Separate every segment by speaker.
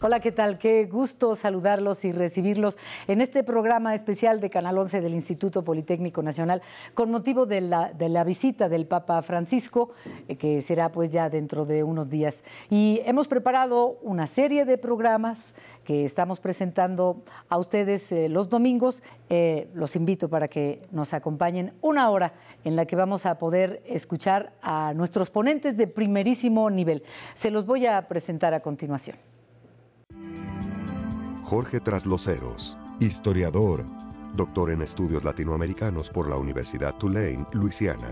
Speaker 1: Hola, ¿qué tal? Qué gusto saludarlos y recibirlos en este programa especial de Canal 11 del Instituto Politécnico Nacional con motivo de la visita del Papa Francisco, que será pues ya dentro de unos días. Y hemos preparado una serie de programas que estamos presentando a ustedes los domingos. Los invito para que nos acompañen una hora en la que vamos a poder escuchar a nuestros ponentes de primerísimo nivel. Se los voy a presentar a continuación.
Speaker 2: Jorge Trasloceros, historiador, doctor en estudios latinoamericanos por la Universidad Tulane, Luisiana,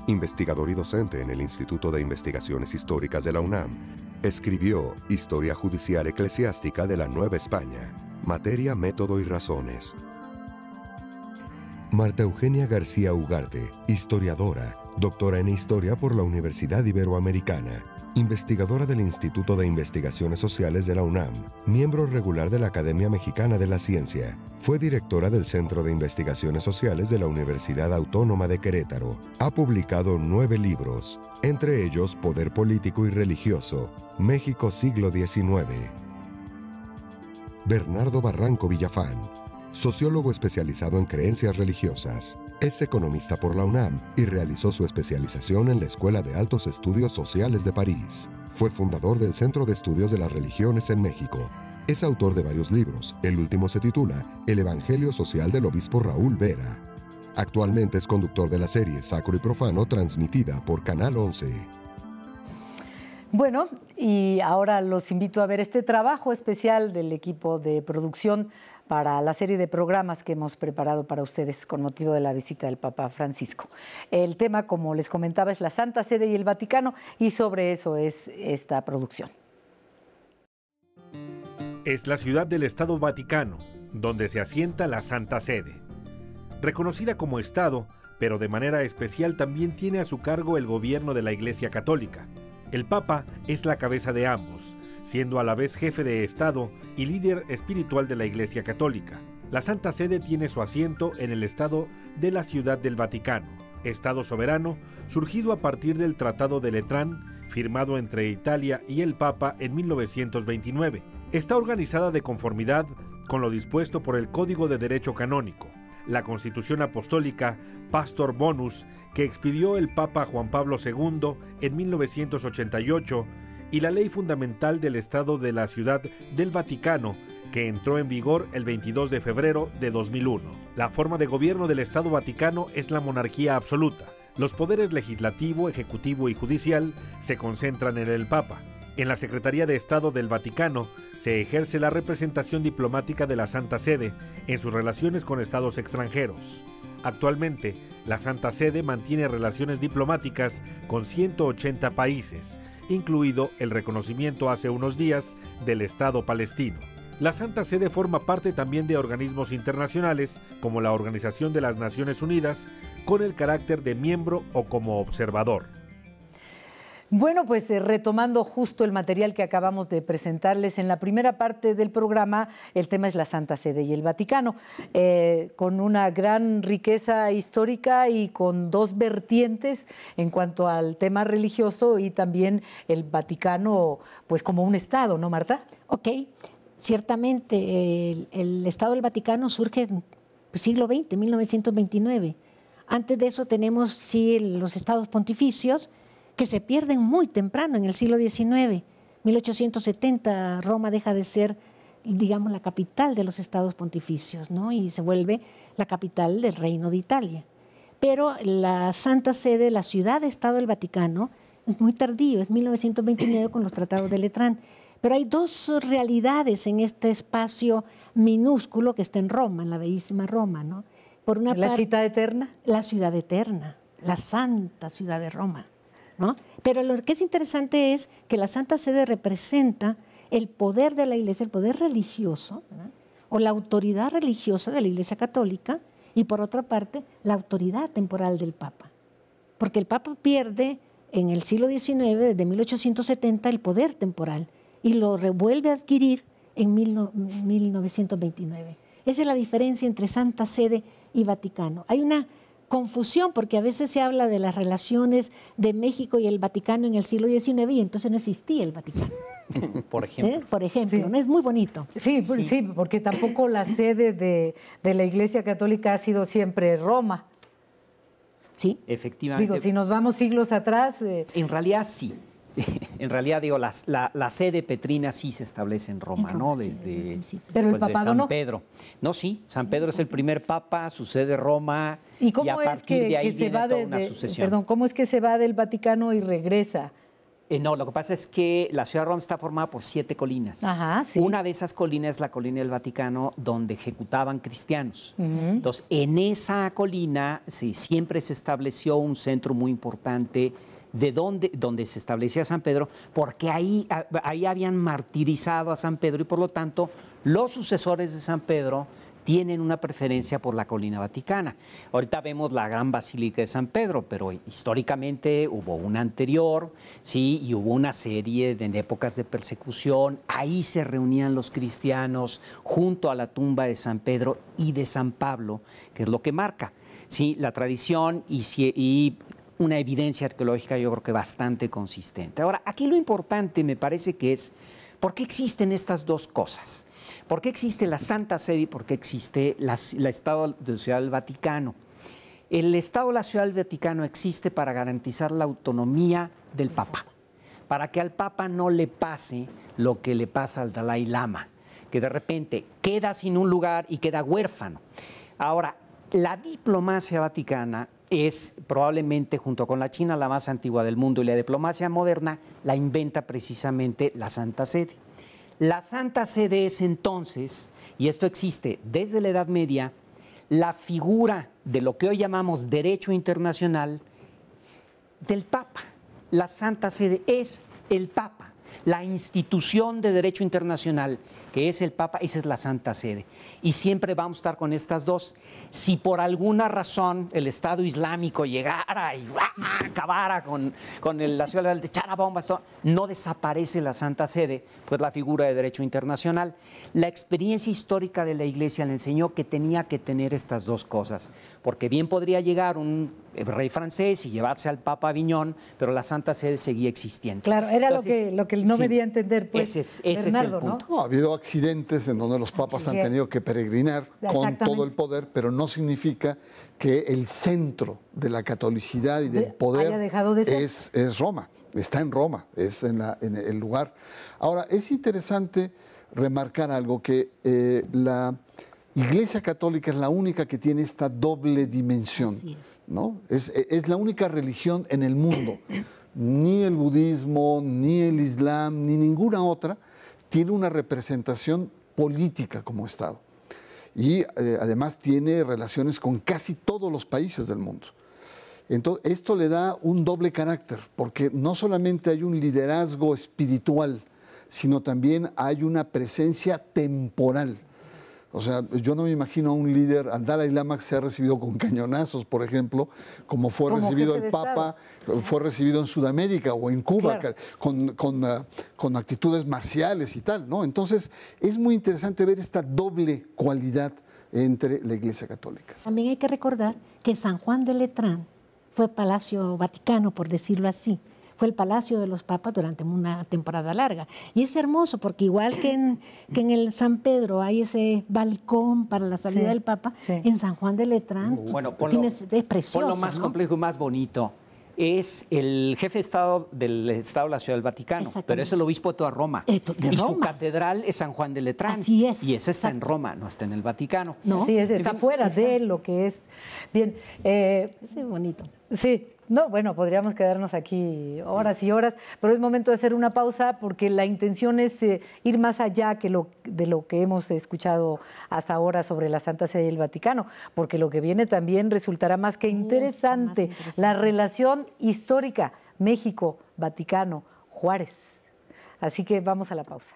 Speaker 2: investigador y docente en el Instituto de Investigaciones Históricas de la UNAM. Escribió Historia Judicial Eclesiástica de la Nueva España, materia, método y razones. Marta Eugenia García Ugarte, historiadora, doctora en Historia por la Universidad Iberoamericana, investigadora del Instituto de Investigaciones Sociales de la UNAM, miembro regular de la Academia Mexicana de la Ciencia. Fue directora del Centro de Investigaciones Sociales de la Universidad Autónoma de Querétaro. Ha publicado 9 libros, entre ellos Poder Político y Religioso, México siglo XIX. Bernardo Barranco Villafán, sociólogo especializado en creencias religiosas. Es economista por la UNAM y realizó su especialización en la Escuela de Altos Estudios Sociales de París. Fue fundador del Centro de Estudios de las Religiones en México. Es autor de varios libros. El último se titula El Evangelio Social del Obispo Raúl Vera. Actualmente es conductor de la serie Sacro y Profano, transmitida por Canal 11.
Speaker 1: Bueno, y ahora los invito a ver este trabajo especial del equipo de producción para la serie de programas que hemos preparado para ustedes con motivo de la visita del Papa Francisco. El tema, como les comentaba, es la Santa Sede y el Vaticano, y sobre eso es esta producción.
Speaker 3: Es la ciudad del Estado Vaticano, donde se asienta la Santa Sede. Reconocida como Estado, pero de manera especial también tiene a su cargo el gobierno de la Iglesia Católica. El Papa es la cabeza de ambos, siendo a la vez jefe de Estado y líder espiritual de la Iglesia Católica. La Santa Sede tiene su asiento en el Estado de la Ciudad del Vaticano, Estado soberano surgido a partir del Tratado de Letrán, firmado entre Italia y el Papa en 1929. Está organizada de conformidad con lo dispuesto por el Código de Derecho Canónico, la Constitución Apostólica Pastor Bonus, que expidió el Papa Juan Pablo II en 1988, y la Ley Fundamental del Estado de la Ciudad del Vaticano, que entró en vigor el 22 de febrero de 2001. La forma de gobierno del Estado Vaticano es la monarquía absoluta. Los poderes legislativo, ejecutivo y judicial se concentran en el Papa. En la Secretaría de Estado del Vaticano se ejerce la representación diplomática de la Santa Sede en sus relaciones con estados extranjeros. Actualmente, la Santa Sede mantiene relaciones diplomáticas con 180 países, incluido el reconocimiento hace unos días del Estado palestino. La Santa Sede forma parte también de organismos internacionales como la Organización de las Naciones Unidas, con el carácter de miembro o como observador.
Speaker 1: Bueno, pues retomando justo el material que acabamos de presentarles en la primera parte del programa, el tema es la Santa Sede y el Vaticano, con una gran riqueza histórica y con dos vertientes en cuanto al tema religioso y también el Vaticano pues como un Estado, ¿no, Marta?
Speaker 4: Ok, ciertamente el Estado del Vaticano surge en el siglo XX, 1929. Antes de eso tenemos sí los estados pontificios, que se pierden muy temprano, en el siglo XIX. 1870 Roma deja de ser, digamos, la capital de los estados pontificios, ¿no? Y se vuelve la capital del Reino de Italia. Pero la Santa Sede, la ciudad-estado del Vaticano, es muy tardío, es 1929 con los tratados de Letrán. Pero hay dos realidades en este espacio minúsculo que está en Roma, en la bellísima Roma, ¿no? Por una
Speaker 1: ¿La
Speaker 4: parte,
Speaker 1: ciudad eterna?
Speaker 4: La ciudad eterna, la santa ciudad de Roma, ¿no? Pero lo que es interesante es que la Santa Sede representa el poder de la Iglesia, el poder religioso, ¿verdad? O la autoridad religiosa de la Iglesia Católica, y por otra parte, la autoridad temporal del Papa. Porque el Papa pierde en el siglo XIX, desde 1870, el poder temporal, y lo vuelve a adquirir en 1929. Esa es la diferencia entre Santa Sede y Vaticano. Hay una confusión porque a veces se habla de las relaciones de México y el Vaticano en el siglo XIX y entonces no existía el Vaticano.
Speaker 5: por ejemplo.
Speaker 4: Por ejemplo,
Speaker 1: Sí.
Speaker 4: ¿no? Es muy bonito.
Speaker 1: Sí, sí, porque tampoco la sede de la Iglesia Católica ha sido siempre Roma.
Speaker 4: Sí.
Speaker 5: Efectivamente.
Speaker 1: Digo, si nos vamos siglos atrás...
Speaker 5: En realidad sí. En realidad, digo, la sede petrina sí se establece en Roma,
Speaker 4: En
Speaker 5: ¿no?
Speaker 4: Roma, sí,
Speaker 5: Desde
Speaker 4: desde el principio.
Speaker 1: Pero el
Speaker 5: pues, de
Speaker 1: papado
Speaker 5: San
Speaker 1: no.
Speaker 5: Pedro. No, sí, San Pedro es el primer papa, su sede Roma,
Speaker 1: ¿Y cómo
Speaker 5: a
Speaker 1: es
Speaker 5: partir de ahí
Speaker 1: que se
Speaker 5: viene
Speaker 1: va
Speaker 5: toda una sucesión.
Speaker 1: perdón, cómo es que se va del Vaticano y regresa?
Speaker 5: No, lo que pasa es que la ciudad de Roma está formada por 7 colinas.
Speaker 1: Ajá, sí.
Speaker 5: Una de esas colinas es la colina del Vaticano, donde ejecutaban cristianos. Entonces, en esa colina siempre se estableció un centro muy importante donde se establecía San Pedro, porque ahí habían martirizado a San Pedro y por lo tanto los sucesores de San Pedro tienen una preferencia por la colina vaticana. Ahorita vemos la gran basílica de San Pedro, pero históricamente hubo una anterior, sí, y hubo una serie de épocas de persecución. Ahí se reunían los cristianos junto a la tumba de San Pedro y de San Pablo, que es lo que marca, sí, la tradición y una evidencia arqueológica, yo creo que bastante consistente. Ahora, aquí lo importante me parece que es ¿por qué existen estas dos cosas? ¿Por qué existe la Santa Sede y por qué existe el Estado de la Ciudad del Vaticano? El Estado de la Ciudad del Vaticano existe para garantizar la autonomía del Papa, para que al Papa no le pase lo que le pasa al Dalai Lama, que de repente queda sin un lugar y queda huérfano. Ahora, la diplomacia vaticana es probablemente, junto con la China, la más antigua del mundo, y la diplomacia moderna la inventa precisamente la Santa Sede. La Santa Sede es entonces, y esto existe desde la Edad Media, la figura de lo que hoy llamamos derecho internacional del Papa. La Santa Sede es el Papa, la institución de derecho internacional que es el Papa, esa es la Santa Sede. Y siempre vamos a estar con estas dos. Si por alguna razón el Estado Islámico llegara y acabara con la ciudad de echar bombas, no desaparece la Santa Sede, pues la figura de derecho internacional. La experiencia histórica de la Iglesia le enseñó que tenía que tener estas dos cosas, porque bien podría llegar un rey francés y llevarse al Papa a Aviñón, pero la Santa Sede seguía existiendo.
Speaker 1: Claro, era
Speaker 5: entonces,
Speaker 1: lo que no me di a entender, pues,
Speaker 5: ese
Speaker 1: Bernardo,
Speaker 5: es el punto.
Speaker 6: No, ha habido accidentes en donde los papas han tenido que peregrinar con todo el poder, pero no significa que el centro de la catolicidad y del poder
Speaker 1: haya dejado de ser.
Speaker 6: es Roma, está en Roma, es en el lugar. Ahora, es interesante remarcar algo, que la Iglesia Católica es la única que tiene esta doble dimensión, ¿no? Es la única religión en el mundo. Ni el budismo, ni el islam, ni ninguna otra tiene una representación política como Estado. Y además tiene relaciones con casi todos los países del mundo. Entonces, esto le da un doble carácter, porque no solamente hay un liderazgo espiritual, sino también hay una presencia temporal. O sea, yo no me imagino a un líder, al Dalai Lama, que se ha recibido con cañonazos, por ejemplo, como fue recibido el Papa, fue recibido en Sudamérica o en Cuba, claro, con actitudes marciales y tal, ¿no? Entonces, es muy interesante ver esta doble cualidad entre la Iglesia Católica.
Speaker 4: También hay que recordar que San Juan de Letrán fue Palacio Vaticano, por decirlo así. Fue el palacio de los papas durante una temporada larga. Y es hermoso porque igual que en el San Pedro hay ese balcón para la salida del Papa, en San Juan de Letrán es precioso.
Speaker 5: Por lo más complejo y más bonito. Es el jefe de Estado del Estado de la Ciudad del Vaticano, pero es el obispo de toda Roma.
Speaker 4: De
Speaker 5: y
Speaker 4: Roma.
Speaker 5: su catedral es San Juan de Letrán.
Speaker 4: Así es.
Speaker 5: Y esa está en Roma, no está en el Vaticano.
Speaker 4: ¿No?
Speaker 1: Sí, está fuera de lo que es. Bien.
Speaker 4: Es bonito.
Speaker 1: Sí. No, bueno, podríamos quedarnos aquí horas y horas, pero es momento de hacer una pausa porque la intención es ir más allá de lo que hemos escuchado hasta ahora sobre la Santa Sede y el Vaticano, porque lo que viene también resultará más que interesante, la relación histórica México, Vaticano, Juárez. Así que vamos a la pausa.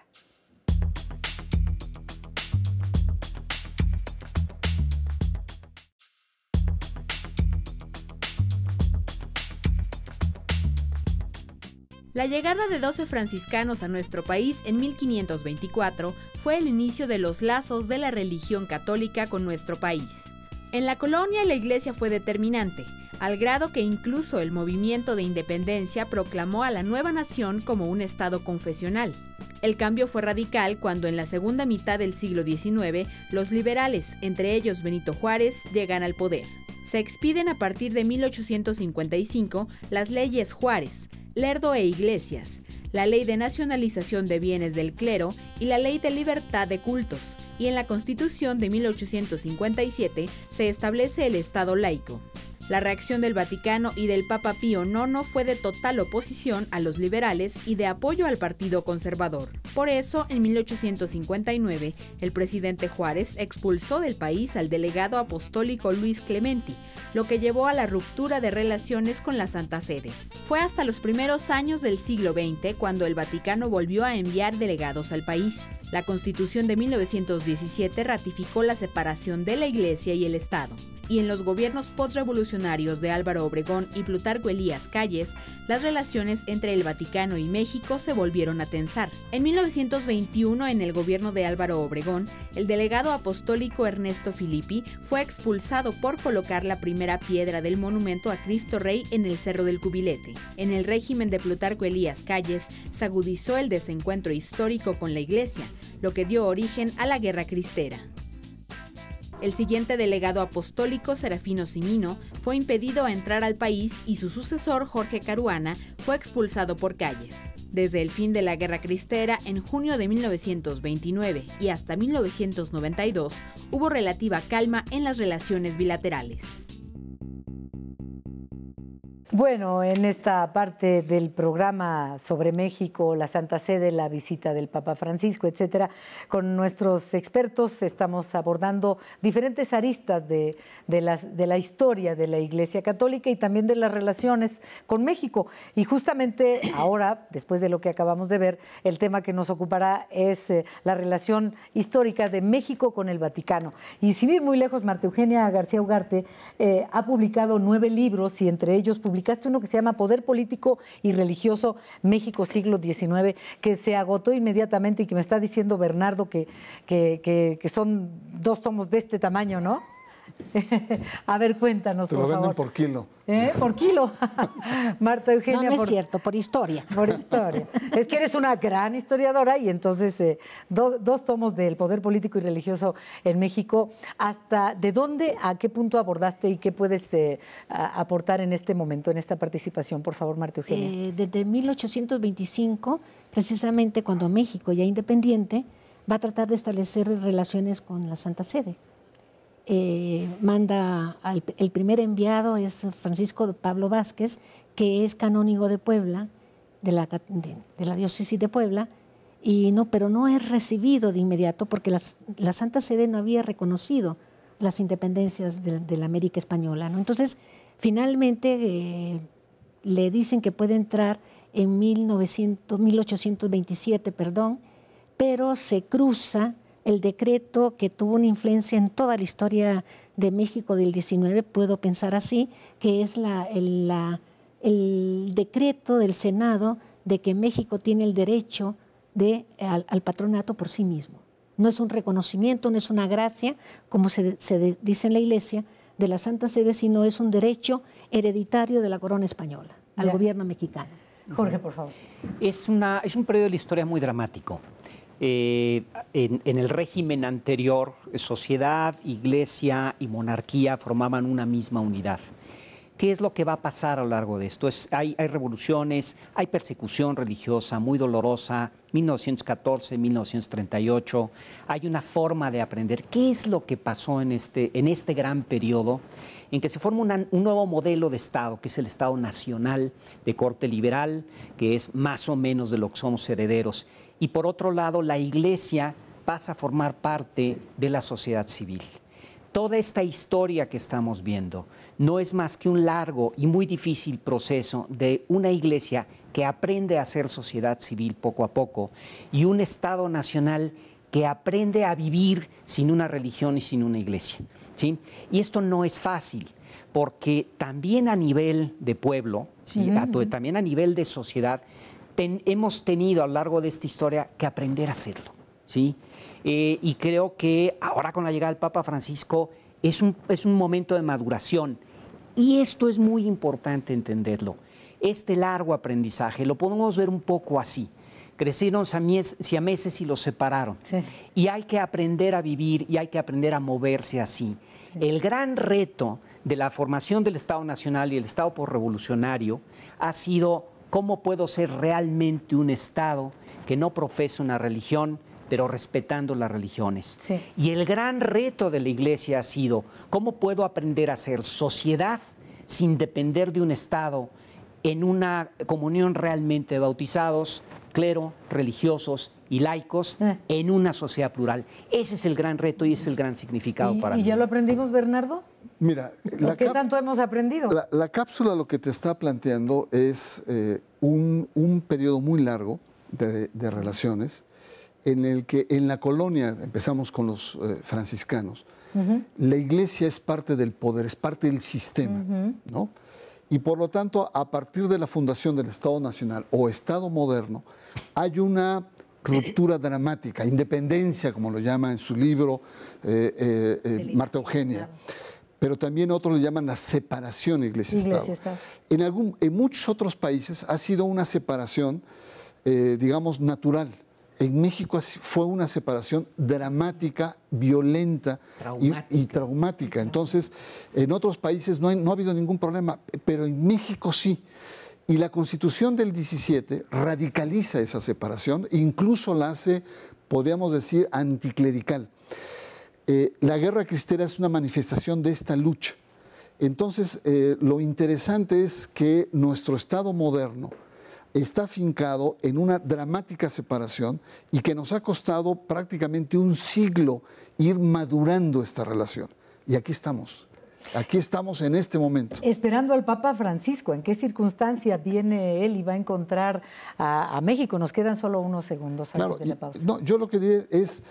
Speaker 7: La llegada de 12 franciscanos a nuestro país en 1524 fue el inicio de los lazos de la religión católica con nuestro país. En la colonia la iglesia fue determinante, al grado que incluso el movimiento de independencia proclamó a la nueva nación como un estado confesional. El cambio fue radical cuando en la segunda mitad del siglo XIX los liberales, entre ellos Benito Juárez, llegan al poder. Se expiden a partir de 1855 las leyes Juárez, Lerdo e Iglesias, la Ley de Nacionalización de Bienes del Clero y la Ley de Libertad de Cultos, y en la Constitución de 1857 se establece el Estado laico. La reacción del Vaticano y del Papa Pío IX fue de total oposición a los liberales y de apoyo al Partido Conservador. Por eso, en 1859, el presidente Juárez expulsó del país al delegado apostólico Luis Clementi, lo que llevó a la ruptura de relaciones con la Santa Sede. Fue hasta los primeros años del siglo XX cuando el Vaticano volvió a enviar delegados al país. La Constitución de 1917 ratificó la separación de la Iglesia y el Estado. Y en los gobiernos postrevolucionarios de Álvaro Obregón y Plutarco Elías Calles, las relaciones entre el Vaticano y México se volvieron a tensar. En 1921, en el gobierno de Álvaro Obregón, el delegado apostólico Ernesto Filippi fue expulsado por colocar la primera piedra del monumento a Cristo Rey en el Cerro del Cubilete. En el régimen de Plutarco Elías Calles, se agudizó el desencuentro histórico con la Iglesia, lo que dio origen a la Guerra Cristera. El siguiente delegado apostólico, Serafino Cimino, fue impedido a entrar al país y su sucesor, Jorge Caruana, fue expulsado por Calles. Desde el fin de la Guerra Cristera, en junio de 1929 y hasta 1992, hubo relativa calma en las relaciones bilaterales.
Speaker 1: Bueno, en esta parte del programa sobre México, la Santa Sede, la visita del Papa Francisco, etcétera, con nuestros expertos estamos abordando diferentes aristas de la historia de la Iglesia Católica y también de las relaciones con México. Y justamente ahora, después de lo que acabamos de ver, el tema que nos ocupará es la relación histórica de México con el Vaticano. Y sin ir muy lejos, Marta Eugenia García Ugarte ha publicado 9 libros y entre ellos publicaste uno que se llama Poder Político y Religioso, México siglo XIX, que se agotó inmediatamente y que me está diciendo Bernardo que son 2 tomos de este tamaño, ¿no? A ver, cuéntanos, por favor.
Speaker 6: Te lo venden por kilo.
Speaker 1: Por kilo. Marta Eugenia.
Speaker 4: No es cierto, por historia.
Speaker 1: Por historia. Es que eres una gran historiadora y entonces 2 tomos del Poder Político y Religioso en México. ¿Hasta de dónde, a qué punto abordaste y qué puedes aportar en este momento, en esta participación? Por favor, Marta Eugenia.
Speaker 4: Desde 1825, precisamente cuando México, ya independiente, va a tratar de establecer relaciones con la Santa Sede. Manda el primer enviado es Francisco Pablo Vázquez, que es canónigo de Puebla, de la diócesis de Puebla, pero no es recibido de inmediato porque la Santa Sede no había reconocido las independencias de la América Española, ¿no? Entonces, finalmente le dicen que puede entrar en 1827, pero se cruza el decreto que tuvo una influencia en toda la historia de México del 19, puedo pensar así, que es el decreto del Senado de que México tiene el derecho al patronato por sí mismo. No es un reconocimiento, no es una gracia, como se dice en la Iglesia, de la Santa Sede, sino es un derecho hereditario de la corona española, al gobierno mexicano.
Speaker 1: Jorge, por favor.
Speaker 5: Es un periodo de la historia muy dramático. En el régimen anterior, sociedad, iglesia y monarquía formaban una misma unidad. ¿Qué es lo que va a pasar a lo largo de esto? Hay revoluciones, hay persecución religiosa muy dolorosa, 1914, 1938, hay una forma de aprender. ¿Qué es lo que pasó en este gran periodo en que se forma un nuevo modelo de Estado, que es el Estado nacional de corte liberal, que es más o menos de lo que somos herederos? Y por otro lado, la Iglesia pasa a formar parte de la sociedad civil. Toda esta historia que estamos viendo no es más que un largo y muy difícil proceso de una Iglesia que aprende a ser sociedad civil poco a poco y un Estado nacional que aprende a vivir sin una religión y sin una Iglesia, ¿sí? Y esto no es fácil, porque también a nivel de pueblo, ¿sí? También a nivel de sociedad, hemos tenido a lo largo de esta historia que aprender a hacerlo, ¿sí? Y creo que ahora con la llegada del Papa Francisco es un momento de maduración. Y esto es muy importante entenderlo. Este largo aprendizaje lo podemos ver un poco así. Crecieron siameses y los separaron.
Speaker 1: Sí.
Speaker 5: Y hay que aprender a vivir y hay que aprender a moverse así. Sí. El gran reto de la formación del Estado Nacional y el Estado posrevolucionario ha sido cómo puedo ser realmente un Estado que no profesa una religión, pero respetando las religiones.
Speaker 1: Sí.
Speaker 5: Y el gran reto de la Iglesia ha sido cómo puedo aprender a ser sociedad sin depender de un Estado, en una comunión realmente de bautizados, clero, religiosos y laicos, en una sociedad plural. Ese es el gran reto y ese es el gran significado para mí.
Speaker 1: ¿Y ya lo aprendimos, Bernardo?
Speaker 6: Mira,
Speaker 1: ¿Qué tanto hemos aprendido?
Speaker 6: La cápsula lo que te está planteando es un periodo muy largo de relaciones en el que en la colonia, empezamos con los franciscanos, la Iglesia es parte del poder, es parte del sistema, ¿no? Y por lo tanto, a partir de la fundación del Estado Nacional o Estado moderno, hay una ruptura dramática, independencia, como lo llama en su libro Marta Eugenia, pero también otros le llaman la separación Iglesia-Estado. En muchos otros países ha sido una separación, digamos, natural. En México fue una separación dramática, violenta y traumática. Entonces, en otros países no ha habido ningún problema, pero en México sí. Y la Constitución del 17 radicaliza esa separación, incluso la hace, podríamos decir, anticlerical. La guerra cristera es una manifestación de esta lucha. Entonces, lo interesante es que nuestro Estado moderno está afincado en una dramática separación y que nos ha costado prácticamente un siglo ir madurando esta relación. Y aquí estamos en este momento.
Speaker 1: Esperando al Papa Francisco, ¿en qué circunstancia viene él y va a encontrar a México? Nos quedan solo unos segundos antes de la pausa.
Speaker 6: No, yo lo que diré es,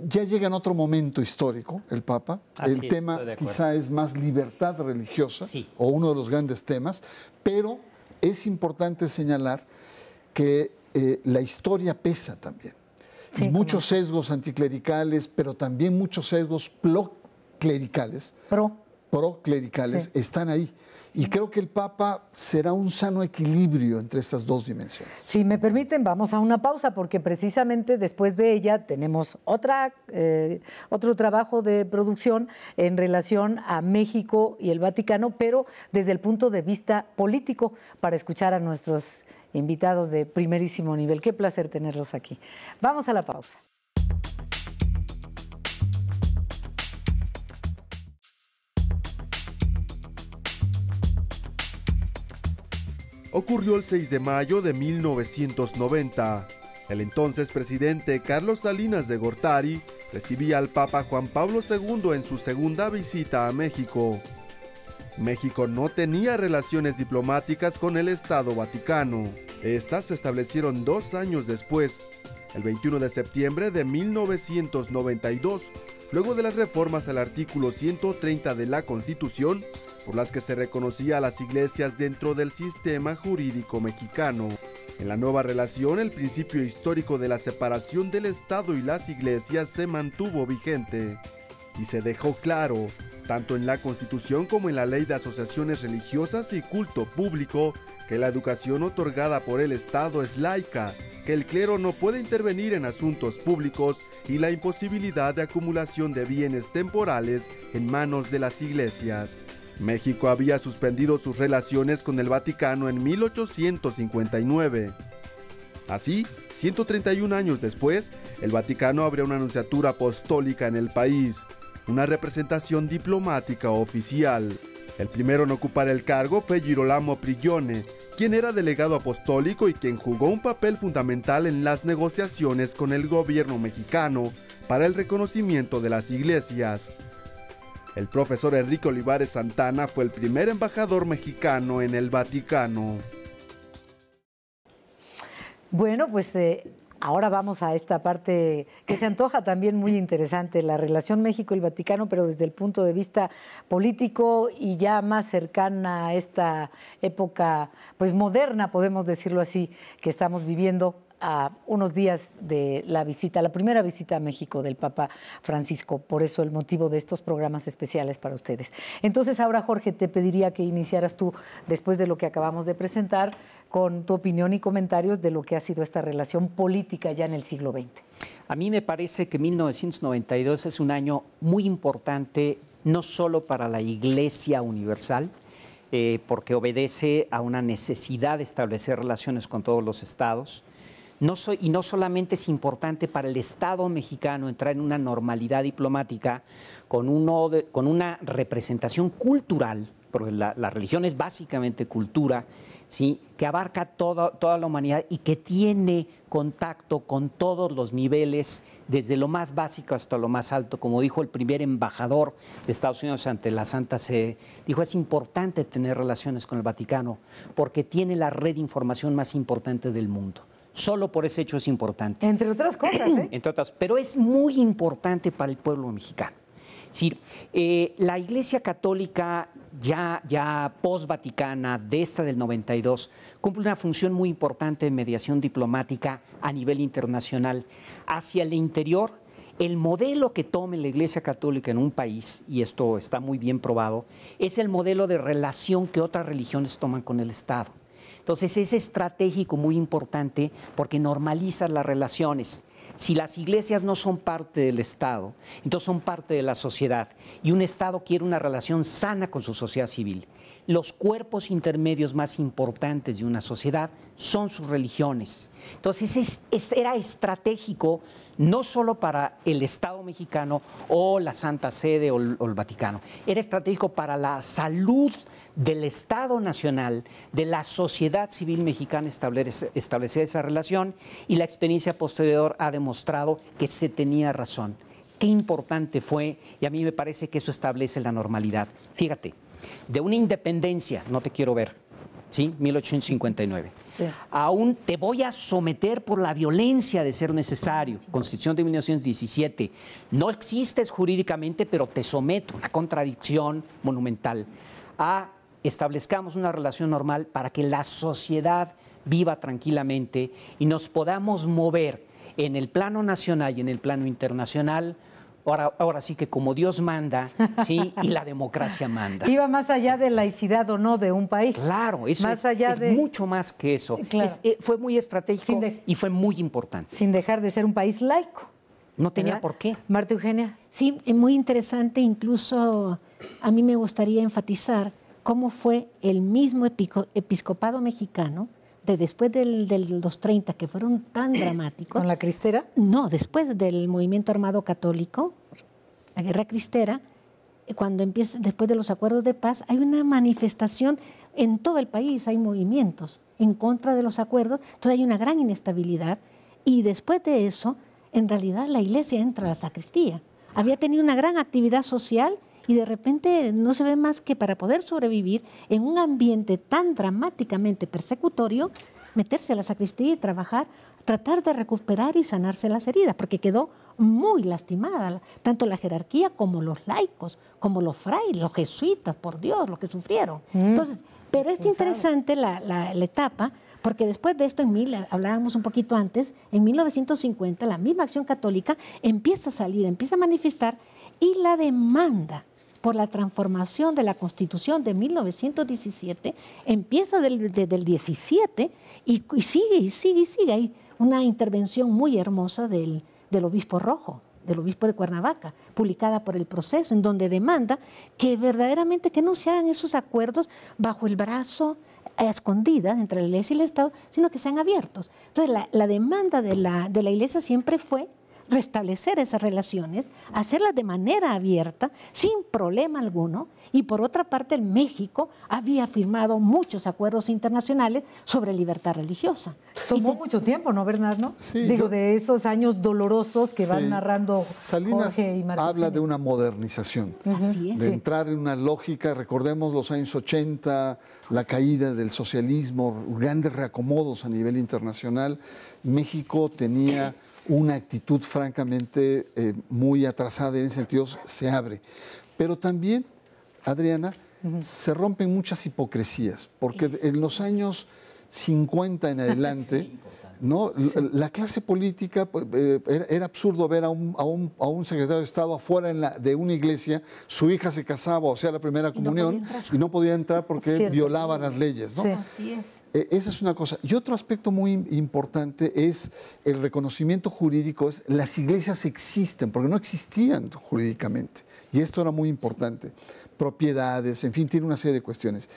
Speaker 6: ya llega en otro momento histórico el Papa. El tema quizá es más libertad religiosa, o uno de los grandes temas, pero es importante señalar que la historia pesa también. Sí, muchos sesgos anticlericales, pero también muchos sesgos proclericales están ahí. Y creo que el Papa será un sano equilibrio entre estas dos dimensiones.
Speaker 1: Si me permiten, vamos a una pausa porque precisamente después de ella tenemos otro trabajo de producción en relación a México y el Vaticano, pero desde el punto de vista político, para escuchar a nuestros invitados de primerísimo nivel. Qué placer tenerlos aquí. Vamos a la pausa.
Speaker 8: Ocurrió el 6 de mayo de 1990. El entonces presidente Carlos Salinas de Gortari recibía al Papa Juan Pablo II en su segunda visita a México. México no tenía relaciones diplomáticas con el Estado Vaticano. Estas se establecieron 2 años después, el 21 de septiembre de 1992, luego de las reformas al artículo 130 de la Constitución, por las que se reconocía a las iglesias dentro del sistema jurídico mexicano. En la nueva relación, el principio histórico de la separación del Estado y las iglesias se mantuvo vigente y se dejó claro, tanto en la Constitución como en la Ley de Asociaciones Religiosas y Culto Público, que la educación otorgada por el Estado es laica, que el clero no puede intervenir en asuntos públicos y la imposibilidad de acumulación de bienes temporales en manos de las iglesias. México había suspendido sus relaciones con el Vaticano en 1859. Así, 131 años después, el Vaticano abrió una nunciatura apostólica en el país, una representación diplomática oficial. El primero en ocupar el cargo fue Girolamo Prigione, quien era delegado apostólico y quien jugó un papel fundamental en las negociaciones con el gobierno mexicano para el reconocimiento de las iglesias. El profesor Enrique Olivares Santana fue el primer embajador mexicano en el Vaticano.
Speaker 1: Bueno, pues ahora vamos a esta parte que se antoja también muy interesante, la relación México y el Vaticano, pero desde el punto de vista político y ya más cercana a esta época, pues moderna, podemos decirlo así, que estamos viviendo a unos días de la visita, la primera visita a México del Papa Francisco, por eso el motivo de estos programas especiales para ustedes. Entonces ahora, Jorge, te pediría que iniciaras tú, después de lo que acabamos de presentar, con tu opinión y comentarios de lo que ha sido esta relación política ya en el siglo XX.
Speaker 5: A mí me parece que 1992 es un año muy importante, no solo para la Iglesia Universal, porque obedece a una necesidad de establecer relaciones con todos los estados. Y no solamente es importante para el Estado mexicano entrar en una normalidad diplomática con una representación cultural, porque la religión es básicamente cultura, ¿sí?, que abarca toda la humanidad y que tiene contacto con todos los niveles, desde lo más básico hasta lo más alto. Como dijo el primer embajador de Estados Unidos ante la Santa Sede, dijo, es importante tener relaciones con el Vaticano porque tiene la red de información más importante del mundo. Solo por ese hecho es importante.
Speaker 1: Entre otras cosas, ¿eh?
Speaker 5: Entre otras, pero es muy importante para el pueblo mexicano. Sí, la Iglesia Católica ya post-vaticana, de esta del 92, cumple una función muy importante de mediación diplomática a nivel internacional. Hacia el interior, el modelo que tome la Iglesia Católica en un país, y esto está muy bien probado, es el modelo de relación que otras religiones toman con el Estado. Entonces es estratégico, muy importante, porque normaliza las relaciones. Si las iglesias no son parte del Estado, entonces son parte de la sociedad. Y un Estado quiere una relación sana con su sociedad civil. Los cuerpos intermedios más importantes de una sociedad son sus religiones. Entonces era estratégico no solo para el Estado mexicano o la Santa Sede o el Vaticano. Era estratégico para la salud del Estado Nacional, de la sociedad civil mexicana, establecer esa relación, y la experiencia posterior ha demostrado que se tenía razón. Qué importante fue, y a mí me parece que eso establece la normalidad. Fíjate, de una independencia, no te quiero ver, ¿sí? 1859. Sí. Aún te voy a someter por la violencia de ser necesario. Constitución de 1917. No existes jurídicamente, pero te someto, una contradicción monumental. Establezcamos una relación normal para que la sociedad viva tranquilamente y nos podamos mover en el plano nacional y en el plano internacional. Ahora sí que como Dios manda, ¿sí? Y la democracia manda.
Speaker 1: Iba más allá de laicidad o no de un país.
Speaker 5: Claro, eso
Speaker 1: más allá
Speaker 5: es mucho más que eso.
Speaker 1: Claro.
Speaker 5: Fue muy estratégico y fue muy importante.
Speaker 1: Sin dejar de ser un país laico.
Speaker 5: No tenía por qué.
Speaker 1: Marta Eugenia.
Speaker 4: Sí, es muy interesante. Incluso a mí me gustaría enfatizar cómo fue el mismo episcopado mexicano de después de los 30, que fueron tan dramáticos.
Speaker 1: ¿Con la cristera?
Speaker 4: No, después del movimiento armado católico, la guerra cristera, cuando empieza, después de los acuerdos de paz, hay una manifestación en todo el país, hay movimientos en contra de los acuerdos, entonces hay una gran inestabilidad, y después de eso, en realidad la iglesia entra a la sacristía. Había tenido una gran actividad social y de repente no se ve más que para poder sobrevivir en un ambiente tan dramáticamente persecutorio, meterse a la sacristía y trabajar, tratar de recuperar y sanarse las heridas, porque quedó muy lastimada, tanto la jerarquía como los laicos, como los frailes, los jesuitas, por Dios, los que sufrieron. Entonces, pero es interesante la etapa, porque después de esto, hablábamos un poquito antes, en 1950, la misma Acción Católica empieza a salir, empieza a manifestar, y la demanda por la transformación de la Constitución de 1917 empieza del 17 y sigue. Hay una intervención muy hermosa del obispo Rojo, del obispo de Cuernavaca, publicada por El Proceso, en donde demanda que verdaderamente que no se hagan esos acuerdos bajo el brazo, a escondidas entre la Iglesia y el Estado, sino que sean abiertos. Entonces la demanda de la Iglesia siempre fue restablecer esas relaciones, hacerlas de manera abierta, sin problema alguno, y por otra parte México había firmado muchos acuerdos internacionales sobre libertad religiosa.
Speaker 1: Tomó mucho tiempo, ¿no, Bernardo?
Speaker 6: Sí,
Speaker 1: de esos años dolorosos que van narrando
Speaker 6: Salinas
Speaker 1: Jorge y Marta.
Speaker 6: Habla de una modernización, de entrar en una lógica, recordemos los años 80, la caída del socialismo, grandes reacomodos a nivel internacional. México tenía una actitud francamente muy atrasada, en ese sentido se abre. Pero también, Adriana, se rompen muchas hipocresías, porque en los años 50 en adelante, ¿no? Sí. La clase política, era absurdo ver a un secretario de Estado afuera de una iglesia, su hija se casaba, o sea, la primera comunión, y no podía entrar porque violaba las leyes, ¿no?
Speaker 4: Sí. Así es.
Speaker 6: Esa es una cosa. Y otro aspecto muy importante es el reconocimiento jurídico. Las iglesias existen, porque no existían jurídicamente. Y esto era muy importante. Propiedades, en fin, tiene una serie de cuestiones.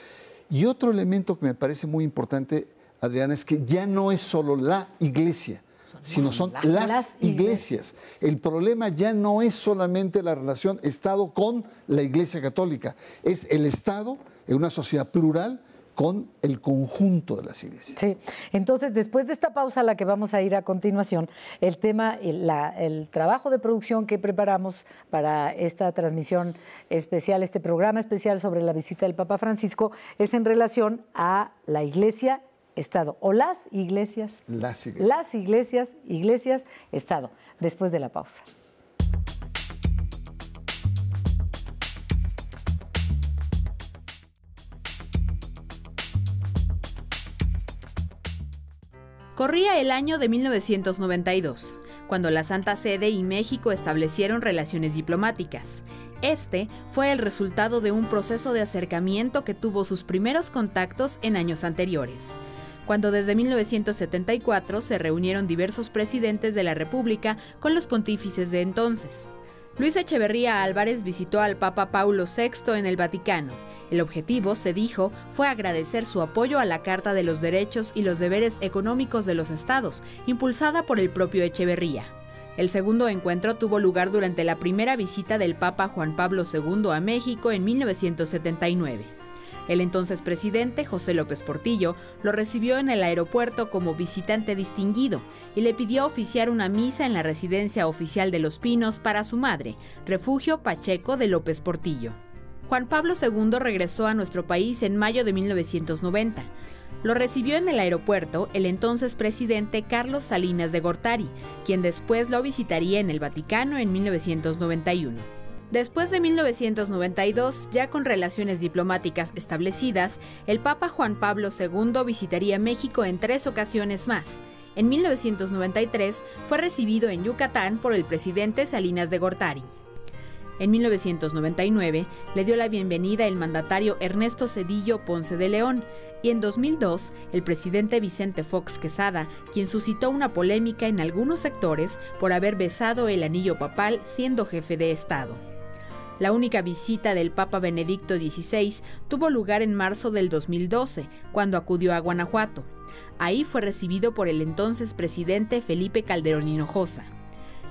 Speaker 6: Y otro elemento que me parece muy importante, Adriana, es que ya no es solo la iglesia, sino son las iglesias. El problema ya no es solamente la relación Estado con la Iglesia Católica, es el Estado en una sociedad plural con el conjunto de las iglesias.
Speaker 1: Sí, entonces después de esta pausa a la que vamos a ir a continuación, el tema, el trabajo de producción que preparamos para esta transmisión especial, este programa especial sobre la visita del Papa Francisco, es en relación a la Iglesia, Estado, o las iglesias.
Speaker 6: Las iglesias.
Speaker 1: Las iglesias, iglesias, Estado, después de la pausa.
Speaker 7: Corría el año de 1992, cuando la Santa Sede y México establecieron relaciones diplomáticas. Este fue el resultado de un proceso de acercamiento que tuvo sus primeros contactos en años anteriores, cuando desde 1974 se reunieron diversos presidentes de la República con los pontífices de entonces. Luis Echeverría Álvarez visitó al Papa Paulo VI en el Vaticano. El objetivo, se dijo, fue agradecer su apoyo a la Carta de los Derechos y los Deberes Económicos de los Estados, impulsada por el propio Echeverría. El segundo encuentro tuvo lugar durante la primera visita del Papa Juan Pablo II a México en 1979. El entonces presidente, José López Portillo, lo recibió en el aeropuerto como visitante distinguido y le pidió oficiar una misa en la residencia oficial de Los Pinos para su madre, Refugio Pacheco de López Portillo. Juan Pablo II regresó a nuestro país en mayo de 1990. Lo recibió en el aeropuerto el entonces presidente Carlos Salinas de Gortari, quien después lo visitaría en el Vaticano en 1991. Después de 1992, ya con relaciones diplomáticas establecidas, el Papa Juan Pablo II visitaría México en 3 ocasiones más. En 1993 fue recibido en Yucatán por el presidente Salinas de Gortari. En 1999 le dio la bienvenida el mandatario Ernesto Zedillo Ponce de León, y en 2002 el presidente Vicente Fox Quesada, quien suscitó una polémica en algunos sectores por haber besado el anillo papal siendo jefe de Estado. La única visita del Papa Benedicto XVI tuvo lugar en marzo del 2012, cuando acudió a Guanajuato. Ahí fue recibido por el entonces presidente Felipe Calderón Hinojosa.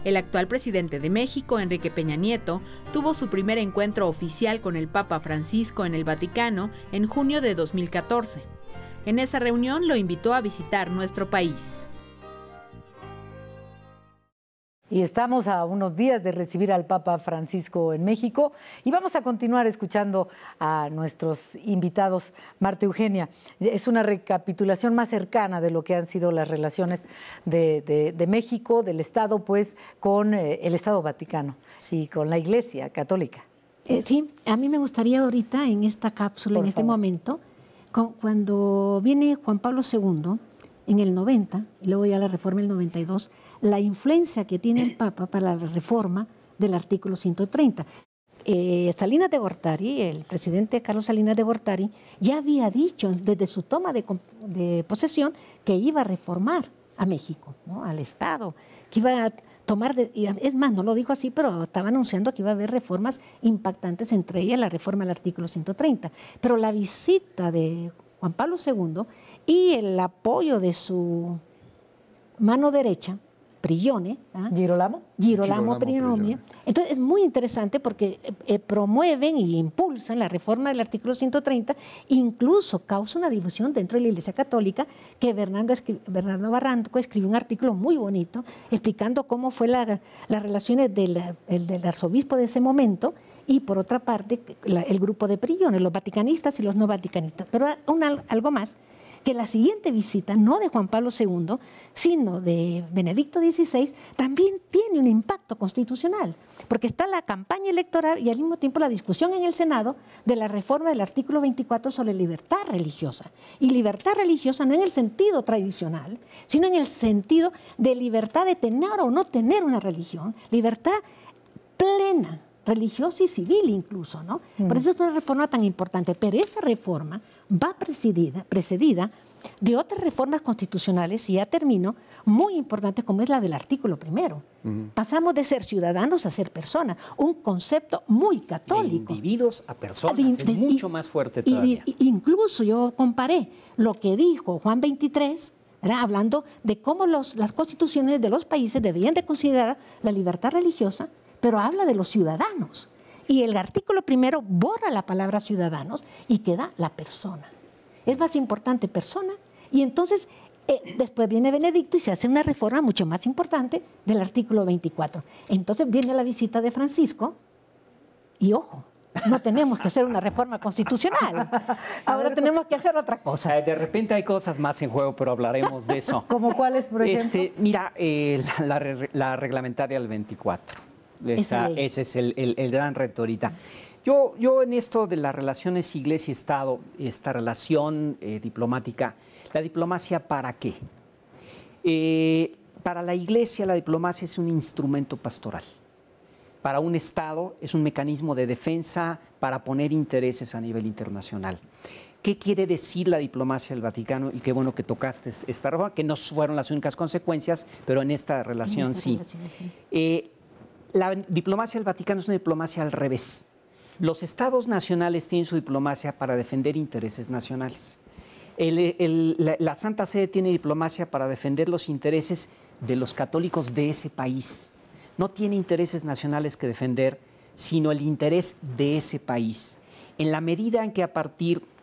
Speaker 7: El actual presidente de México, Enrique Peña Nieto, tuvo su primer encuentro oficial con el Papa Francisco en el Vaticano en junio de 2014. En esa reunión lo invitó a visitar nuestro país.
Speaker 1: Y estamos a unos días de recibir al Papa Francisco en México y vamos a continuar escuchando a nuestros invitados. Marta Eugenia, es una recapitulación más cercana de lo que han sido las relaciones de México, del Estado, pues, con el Estado Vaticano y con la Iglesia Católica.
Speaker 4: Sí, a mí me gustaría ahorita en esta cápsula, en este momento, cuando viene Juan Pablo II, en el 90, y luego ya la reforma el 92, la influencia que tiene el Papa para la reforma del artículo 130. Salinas de Gortari, el presidente Carlos Salinas de Gortari, ya había dicho desde su toma de posesión que iba a reformar a México, ¿no? Al Estado, que iba a tomar, es más, no lo dijo así, pero estaba anunciando que iba a haber reformas impactantes, entre ellas la reforma del artículo 130. Pero la visita de Juan Pablo II y el apoyo de su mano derecha, Prigione, Girolamo Prigione. Entonces es muy interesante porque promueven y impulsan la reforma del artículo 130, incluso causa una difusión dentro de la Iglesia Católica, que Bernardo Barranco escribió un artículo muy bonito explicando cómo fue las relaciones del arzobispo de ese momento y por otra parte el grupo de Prigione, los vaticanistas y los no vaticanistas. Pero algo más, que la siguiente visita, no de Juan Pablo II, sino de Benedicto XVI, también tiene un impacto constitucional, porque está la campaña electoral y al mismo tiempo la discusión en el Senado de la reforma del artículo 24 sobre libertad religiosa. Y libertad religiosa no en el sentido tradicional, sino en el sentido de libertad de tener o no tener una religión, libertad plena, religiosa y civil incluso, ¿no? Por eso es una reforma tan importante, pero esa reforma va precedida de otras reformas constitucionales, y ya termino, muy importantes, como es la del artículo 1. Pasamos de ser ciudadanos a ser personas, un concepto muy católico.
Speaker 5: De individuos a personas, es mucho más fuerte todavía.
Speaker 4: Incluso yo comparé lo que dijo Juan XXIII, hablando de cómo las constituciones de los países deberían de considerar la libertad religiosa, pero habla de los ciudadanos. Y el artículo 1 borra la palabra ciudadanos y queda la persona. Es más importante persona. Y entonces, después viene Benedicto y se hace una reforma mucho más importante del artículo 24. Entonces viene la visita de Francisco y ojo, no tenemos que hacer una reforma constitucional. Ahora tenemos que hacer otra cosa.
Speaker 5: De repente hay cosas más en juego, pero hablaremos de eso.
Speaker 1: ¿Cómo cuáles, por ejemplo?
Speaker 5: Mira, la reglamentaria del 24. Ese es el gran reto ahorita. Yo en esto de las relaciones Iglesia-Estado, esta relación diplomática, ¿la diplomacia para qué? Para la Iglesia la diplomacia es un instrumento pastoral. Para un Estado es un mecanismo de defensa para poner intereses a nivel internacional. ¿Qué quiere decir la diplomacia del Vaticano? Y qué bueno que tocaste esta reforma, que no fueron las únicas consecuencias, pero en esta relación sí. La diplomacia del Vaticano es una diplomacia al revés. Los estados nacionales tienen su diplomacia para defender intereses nacionales. La Santa Sede tiene diplomacia para defender los intereses de los católicos de ese país. No tiene intereses nacionales que defender, sino el interés de ese país. En la medida en que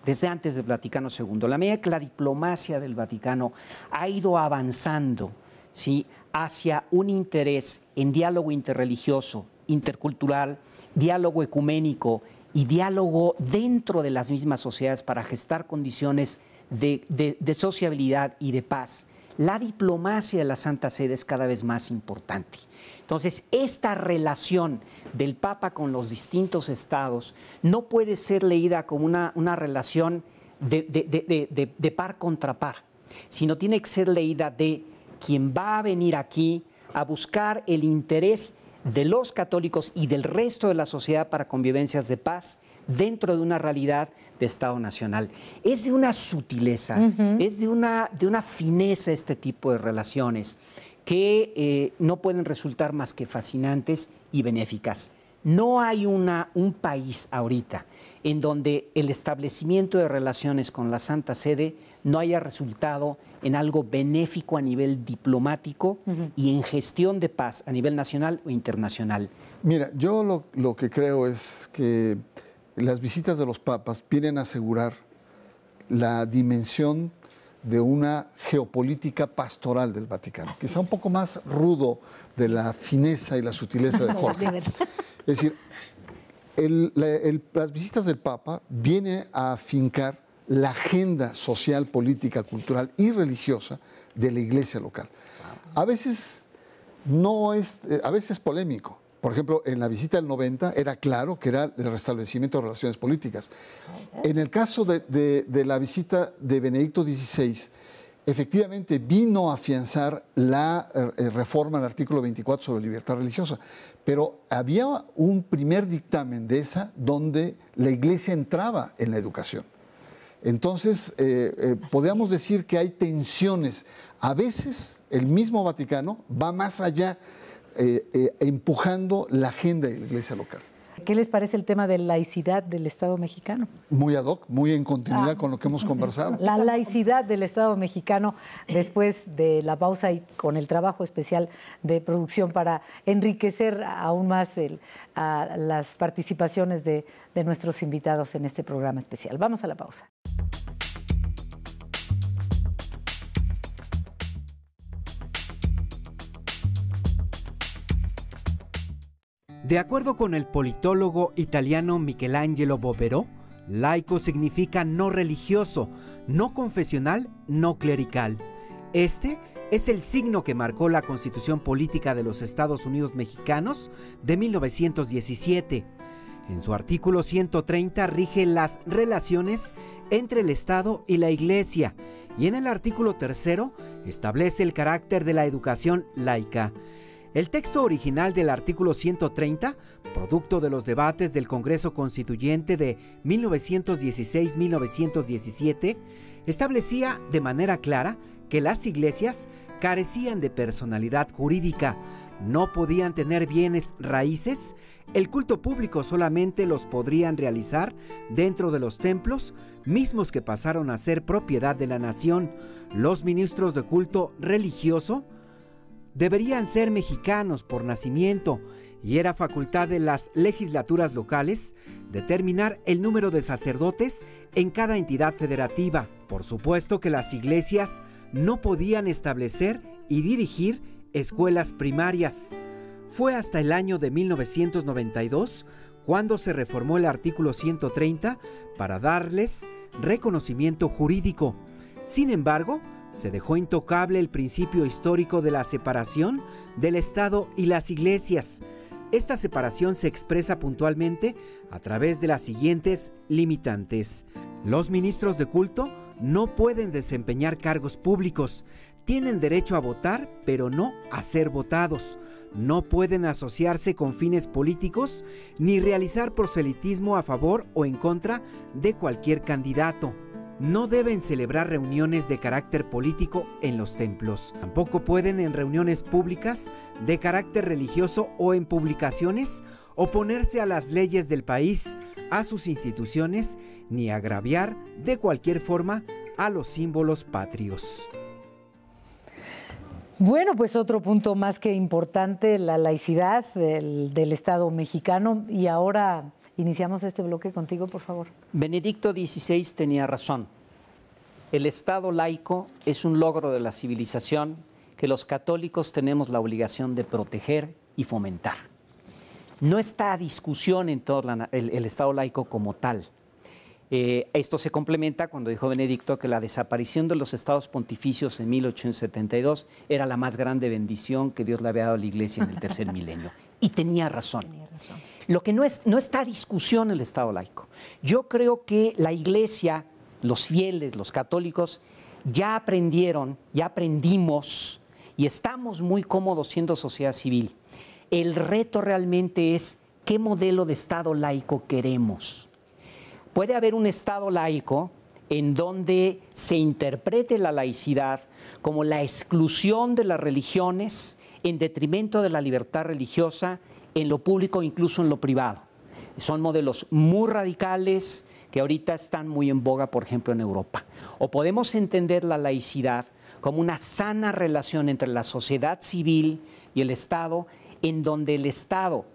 Speaker 5: desde antes del Vaticano II, la medida que la diplomacia del Vaticano ha ido avanzando, ¿sí?, hacia un interés en diálogo interreligioso, intercultural, diálogo ecuménico y diálogo dentro de las mismas sociedades para gestar condiciones de sociabilidad y de paz, la diplomacia de la Santa Sede es cada vez más importante. Entonces, esta relación del Papa con los distintos estados no puede ser leída como una relación de par contra par, sino tiene que ser leída de quien va a venir aquí a buscar el interés de los católicos y del resto de la sociedad para convivencias de paz dentro de una realidad de Estado nacional. Es de una sutileza, es de una fineza este tipo de relaciones que no pueden resultar más que fascinantes y benéficas. No hay un país ahorita en donde el establecimiento de relaciones con la Santa Sede no haya resultado en algo benéfico a nivel diplomático y en gestión de paz a nivel nacional o internacional.
Speaker 6: Mira, yo lo que creo es que las visitas de los papas vienen a asegurar la dimensión de una geopolítica pastoral del Vaticano, quizá un poco más rudo de la fineza y la sutileza de Jorge. Es decir, las visitas del Papa vienen a afincar la agenda social, política, cultural y religiosa de la iglesia local. A veces es polémico. Por ejemplo, en la visita del 90 era claro que era el restablecimiento de relaciones políticas. En el caso de la visita de Benedicto XVI, efectivamente vino a afianzar la reforma del artículo 24 sobre libertad religiosa, pero había un primer dictamen de esa donde la iglesia entraba en la educación. Entonces, podríamos decir que hay tensiones. A veces el mismo Vaticano va más allá, empujando la agenda de la iglesia local.
Speaker 1: ¿Qué les parece el tema de laicidad del Estado mexicano?
Speaker 6: Muy ad hoc, muy en continuidad con lo que hemos conversado.
Speaker 1: La laicidad del Estado mexicano después de la pausa y con el trabajo especial de producción para enriquecer aún más a las participaciones de nuestros invitados en este programa especial. Vamos a la pausa.
Speaker 9: De acuerdo con el politólogo italiano Michelangelo Bovero, Laico significa no religioso, no confesional, no clerical. Este es el signo que marcó la Constitución Política de los Estados Unidos Mexicanos de 1917. En su artículo 130 rige las relaciones entre el Estado y la Iglesia, y en el artículo 3 establece el carácter de la educación laica. El texto original del artículo 130, producto de los debates del Congreso Constituyente de 1916-1917, establecía de manera clara que las iglesias carecían de personalidad jurídica, no podían tener bienes raíces, el culto público solamente los podrían realizar dentro de los templos, mismos que pasaron a ser propiedad de la nación. Los ministros de culto religioso deberían ser mexicanos por nacimiento y era facultad de las legislaturas locales determinar el número de sacerdotes en cada entidad federativa. Por supuesto que las iglesias no podían establecer y dirigir escuelas primarias. Fue hasta el año de 1992 cuando se reformó el artículo 130 para darles reconocimiento jurídico. Sin embargo, se dejó intocable el principio histórico de la separación del Estado y las iglesias. Esta separación se expresa puntualmente a través de las siguientes limitantes. Los ministros de culto no pueden desempeñar cargos públicos, tienen derecho a votar, pero no a ser votados. No pueden asociarse con fines políticos ni realizar proselitismo a favor o en contra de cualquier candidato. No deben celebrar reuniones de carácter político en los templos. Tampoco pueden en reuniones públicas de carácter religioso o en publicaciones oponerse a las leyes del país, a sus instituciones, ni agraviar de cualquier forma a los símbolos patrios.
Speaker 1: Bueno, pues otro punto más que importante, la laicidad del Estado mexicano. Y ahora iniciamos este bloque contigo, por favor.
Speaker 5: Benedicto XVI tenía razón. El Estado laico es un logro de la civilización que los católicos tenemos la obligación de proteger y fomentar. No está a discusión en todo el Estado laico como tal. Esto se complementa cuando dijo Benedicto que la desaparición de los estados pontificios en 1872 era la más grande bendición que Dios le había dado a la Iglesia en el tercer milenio. Y tenía razón. Lo que no está a discusión el Estado laico. Yo creo que la Iglesia, los fieles, los católicos, ya aprendimos y estamos muy cómodos siendo sociedad civil. El reto realmente es qué modelo de Estado laico queremos. Puede haber un Estado laico en donde se interprete la laicidad como la exclusión de las religiones en detrimento de la libertad religiosa en lo público, incluso en lo privado. Son modelos muy radicales que ahorita están muy en boga, por ejemplo, en Europa. O podemos entender la laicidad como una sana relación entre la sociedad civil y el Estado, en donde el Estado,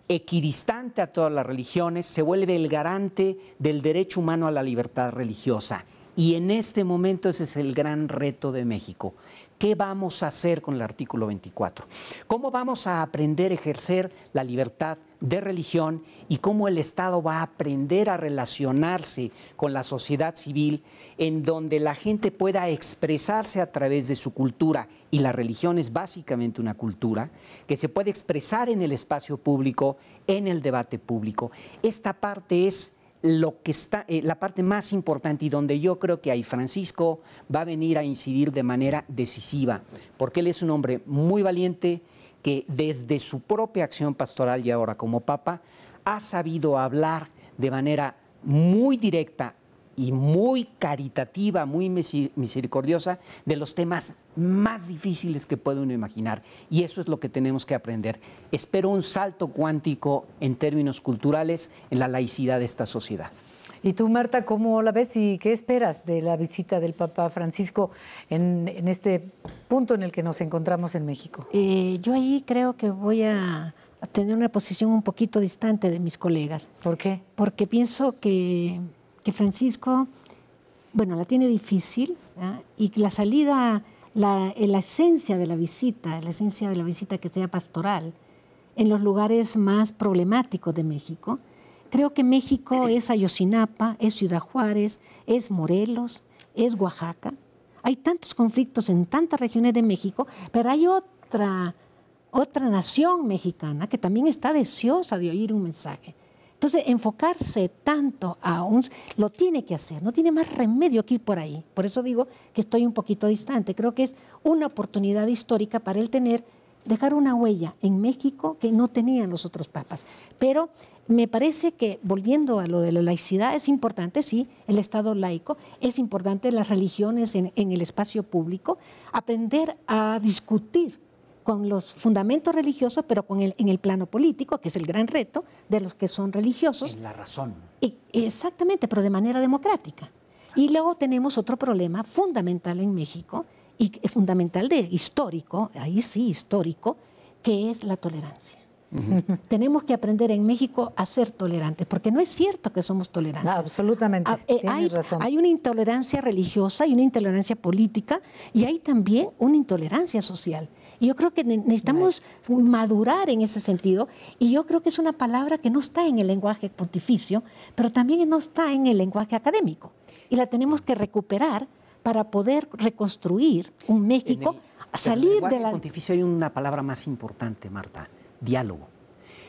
Speaker 5: equidistante a todas las religiones, se vuelve el garante del derecho humano a la libertad religiosa. Y en este momento ese es el gran reto de México. ¿Qué vamos a hacer con el artículo 24? ¿Cómo vamos a aprender a ejercer la libertad de religión y cómo el Estado va a aprender a relacionarse con la sociedad civil en donde la gente pueda expresarse a través de su cultura? Y la religión es básicamente una cultura que se puede expresar en el espacio público, en el debate público. Esta parte es lo que está, la parte más importante y donde yo creo que ahí Francisco va a venir a incidir de manera decisiva, porque él es un hombre muy valiente que desde su propia acción pastoral y ahora como Papa ha sabido hablar de manera muy directa y muy caritativa, muy misericordiosa de los temas más difíciles que puede uno imaginar. Y eso es lo que tenemos que aprender. Espero un salto cuántico en términos culturales en la laicidad de esta sociedad.
Speaker 1: Y tú, Marta, ¿cómo la ves y qué esperas de la visita del Papa Francisco en este punto en el que nos encontramos en México?
Speaker 4: Yo ahí creo que voy a tener una posición un poquito distante de mis colegas.
Speaker 1: ¿Por qué?
Speaker 4: Porque pienso que Francisco, bueno, la tiene difícil, ¿eh? Y la salida, la esencia de la visita que sea pastoral, en los lugares más problemáticos de México, Creo que México es Ayotzinapa, es Ciudad Juárez, es Morelos, es Oaxaca. Hay tantos conflictos en tantas regiones de México, pero hay otra nación mexicana que también está deseosa de oír un mensaje. Entonces, enfocarse tanto lo tiene que hacer, no tiene más remedio que ir por ahí. Por eso digo que estoy un poquito distante. Creo que es una oportunidad histórica para él dejar una huella en México que no tenían los otros papas. Pero me parece que, volviendo a lo de la laicidad, es importante, sí, el Estado laico, es importante las religiones en el espacio público, aprender a discutir con los fundamentos religiosos, pero en el plano político, que es el gran reto de los que son religiosos.
Speaker 5: En la razón.
Speaker 4: Exactamente, pero de manera democrática. Y luego tenemos otro problema fundamental en México, y fundamental histórico, ahí sí histórico, que es la tolerancia. Tenemos que aprender en México a ser tolerantes, porque no es cierto que somos tolerantes.
Speaker 1: No, absolutamente, tienes razón.
Speaker 4: Hay una intolerancia religiosa, hay una intolerancia política y hay también una intolerancia social. Y yo creo que necesitamos madurar en ese sentido, y yo creo que es una palabra que no está en el lenguaje pontificio, pero también no está en el lenguaje académico. Y la tenemos que recuperar para poder reconstruir un México, salir de la...
Speaker 5: En el pontificio hay una palabra más importante, Marta: diálogo.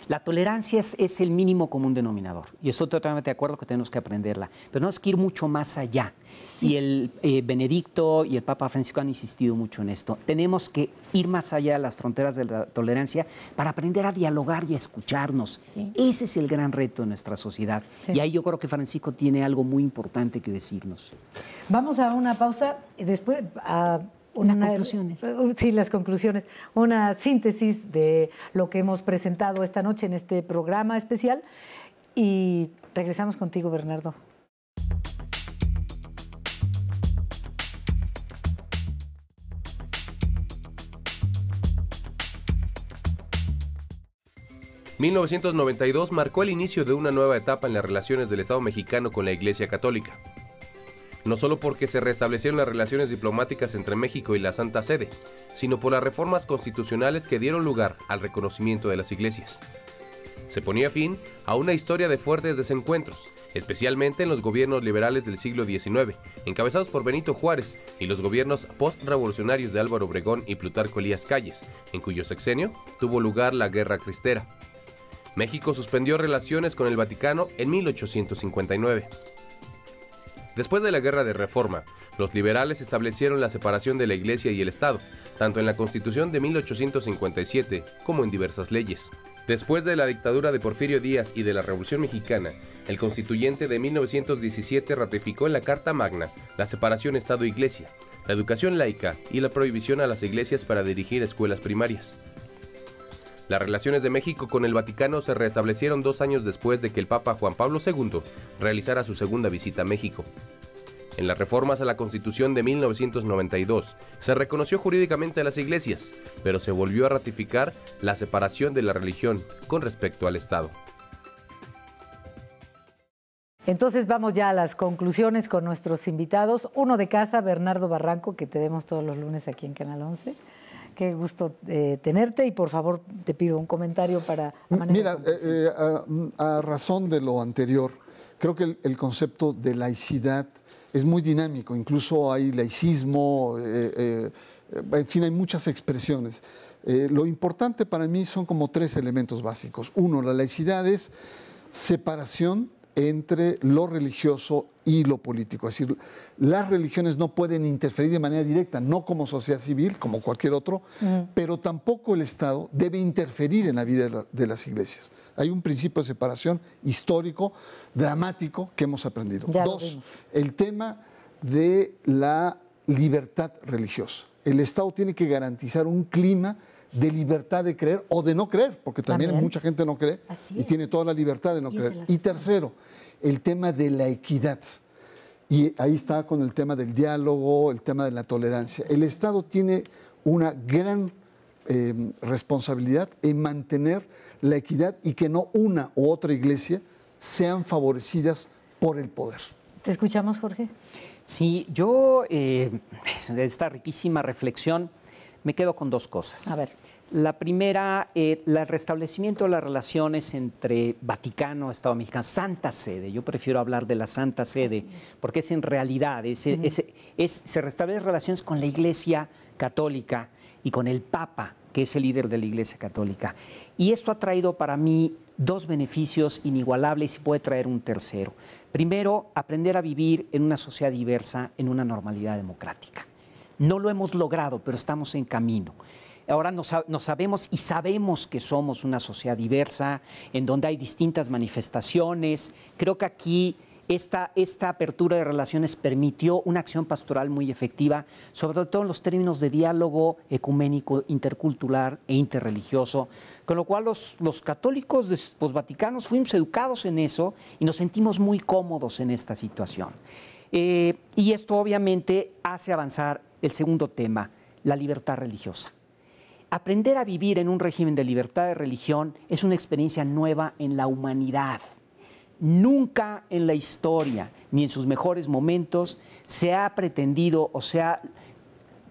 Speaker 5: La tolerancia es el mínimo común denominador, y estoy totalmente de acuerdo que tenemos que aprenderla, pero tenemos que ir mucho más allá. Sí. Y el Benedicto y el Papa Francisco han insistido mucho en esto. Tenemos que ir más allá de las fronteras de la tolerancia para aprender a dialogar y a escucharnos. Sí. Ese es el gran reto de nuestra sociedad. Sí. Y ahí yo creo que Francisco tiene algo muy importante que decirnos.
Speaker 1: Vamos a una pausa y después a...
Speaker 4: Las conclusiones.
Speaker 1: Sí, las conclusiones. Una síntesis de lo que hemos presentado esta noche en este programa especial. Y regresamos contigo, Bernardo.
Speaker 10: ...1992 marcó el inicio de una nueva etapa en las relaciones del Estado mexicano con la Iglesia Católica. No solo porque se restablecieron las relaciones diplomáticas entre México y la Santa Sede, sino por las reformas constitucionales que dieron lugar al reconocimiento de las iglesias. Se ponía fin a una historia de fuertes desencuentros, especialmente en los gobiernos liberales del siglo XIX, encabezados por Benito Juárez, y los gobiernos post-revolucionarios de Álvaro Obregón y Plutarco Elías Calles, en cuyo sexenio tuvo lugar la Guerra Cristera. México suspendió relaciones con el Vaticano en 1859. Después de la Guerra de Reforma, los liberales establecieron la separación de la Iglesia y el Estado, tanto en la Constitución de 1857 como en diversas leyes. Después de la dictadura de Porfirio Díaz y de la Revolución Mexicana, el Constituyente de 1917 ratificó en la Carta Magna la separación Estado-Iglesia, la educación laica y la prohibición a las iglesias para dirigir escuelas primarias. Las relaciones de México con el Vaticano se restablecieron 2 años después de que el Papa Juan Pablo II realizara su segunda visita a México. En las reformas a la Constitución de 1992 se reconoció jurídicamente a las iglesias, pero se volvió a ratificar la separación de la religión con respecto al Estado.
Speaker 1: Entonces vamos ya a las conclusiones con nuestros invitados. Uno de casa, Bernardo Barranco, que te vemos todos los lunes aquí en Canal 11. Qué gusto tenerte, y por favor te pido un comentario para...
Speaker 6: Mira, a razón de lo anterior, creo que el concepto de laicidad es muy dinámico, incluso hay laicismo, en fin, hay muchas expresiones. Lo importante para mí son como 3 elementos básicos. Uno, la laicidad es separación entre lo religioso y lo político. Es decir, las religiones no pueden interferir de manera directa, no como sociedad civil, como cualquier otro, pero tampoco el Estado debe interferir en la vida de las iglesias. Hay un principio de separación histórico, dramático, que hemos aprendido. 2, el tema de la libertad religiosa. El Estado tiene que garantizar un clima de libertad de creer o de no creer, porque también mucha gente no cree y tiene toda la libertad de no creer. Y tercero, el tema de la equidad. Y ahí está con el tema del diálogo, el tema de la tolerancia. El Estado tiene una gran responsabilidad en mantener la equidad y que no una u otra iglesia sean favorecidas por el poder.
Speaker 1: ¿Te escuchamos, Jorge?
Speaker 5: Sí, yo de esta riquísima reflexión me quedo con 2 cosas.
Speaker 1: A ver.
Speaker 5: La primera, el restablecimiento de las relaciones entre Vaticano, Estado mexicano, Santa Sede. Yo prefiero hablar de la Santa Sede, porque es en realidad, se restablecen relaciones con la Iglesia Católica y con el Papa, que es el líder de la Iglesia Católica. Y esto ha traído para mí dos beneficios inigualables y puede traer un tercero. Primero, aprender a vivir en una sociedad diversa, en una normalidad democrática. No lo hemos logrado, pero estamos en camino. Ahora nos sabemos y sabemos que somos una sociedad diversa, en donde hay distintas manifestaciones. Creo que aquí esta apertura de relaciones permitió una acción pastoral muy efectiva, sobre todo en los términos de diálogo ecuménico, intercultural e interreligioso, con lo cual los católicos posvaticanos fuimos educados en eso y nos sentimos muy cómodos en esta situación. Y esto obviamente hace avanzar el segundo tema, la libertad religiosa. Aprender a vivir en un régimen de libertad de religión es una experiencia nueva en la humanidad. Nunca en la historia, ni en sus mejores momentos, se ha pretendido o se ha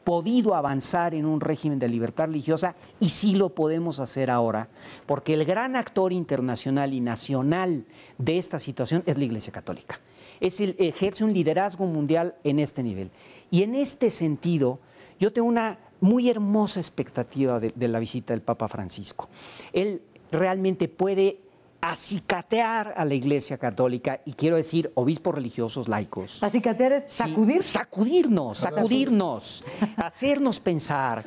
Speaker 5: podido avanzar en un régimen de libertad religiosa, y sí lo podemos hacer ahora, porque el gran actor internacional y nacional de esta situación es la Iglesia Católica. Ejerce un liderazgo mundial en este nivel. Y en este sentido, yo tengo una muy hermosa expectativa de la visita del Papa Francisco. Él realmente puede acicatear a la Iglesia Católica, y quiero decir obispos religiosos, laicos.
Speaker 1: ¿Acicatear es sacudir?
Speaker 5: Sí, sacudirnos, hacernos pensar.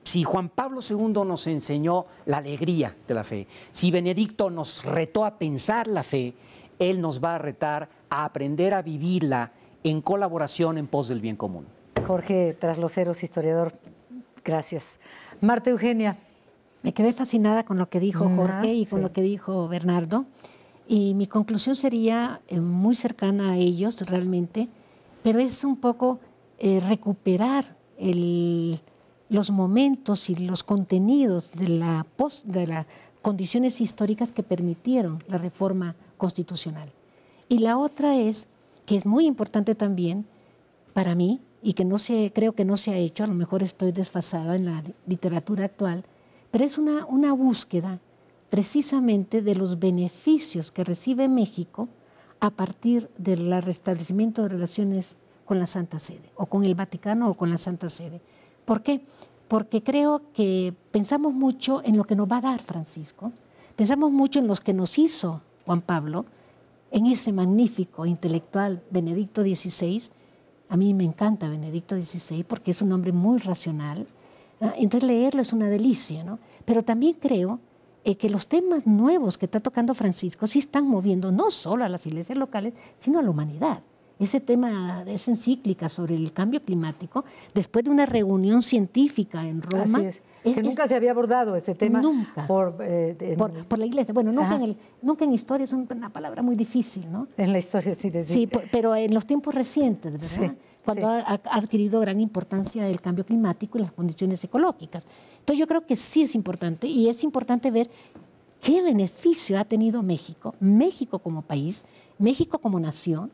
Speaker 5: Si Juan Pablo II nos enseñó la alegría de la fe, si Benedicto nos retó a pensar la fe, él nos va a retar a aprender a vivirla en colaboración en pos del bien común.
Speaker 1: Jorge Trasloceros, historiador, gracias. Marta Eugenia.
Speaker 4: Me quedé fascinada con lo que dijo Jorge y con lo que dijo Bernardo, y mi conclusión sería muy cercana a ellos realmente, pero es un poco recuperar los momentos y los contenidos de las condiciones históricas que permitieron la reforma constitucional. Y la otra es, que es muy importante también para mí, y que creo que no se ha hecho, a lo mejor estoy desfasada en la literatura actual, pero es una búsqueda precisamente de los beneficios que recibe México a partir del restablecimiento de relaciones con la Santa Sede, o con el Vaticano o con la Santa Sede. ¿Por qué? Porque creo que pensamos mucho en lo que nos va a dar Francisco, pensamos mucho en los que nos hizo Juan Pablo, en ese magnífico intelectual Benedicto XVI. A mí me encanta Benedicto XVI porque es un hombre muy racional. Entonces leerlo es una delicia, ¿no? Pero también creo que los temas nuevos que está tocando Francisco sí están moviendo no solo a las iglesias locales, sino a la humanidad. Ese tema de esa encíclica sobre el cambio climático, después de una reunión científica en Roma.
Speaker 1: Así es. Que nunca se había abordado ese tema.
Speaker 4: Nunca.
Speaker 1: Por
Speaker 4: la iglesia. Bueno, nunca en historia, es una palabra muy difícil, ¿no?
Speaker 1: En la historia sí.
Speaker 4: Sí, pero en los tiempos recientes, ¿verdad? Sí. Cuando ha adquirido gran importancia el cambio climático y las condiciones ecológicas. Entonces yo creo que sí es importante, y es importante ver qué beneficio ha tenido México como país, México como nación,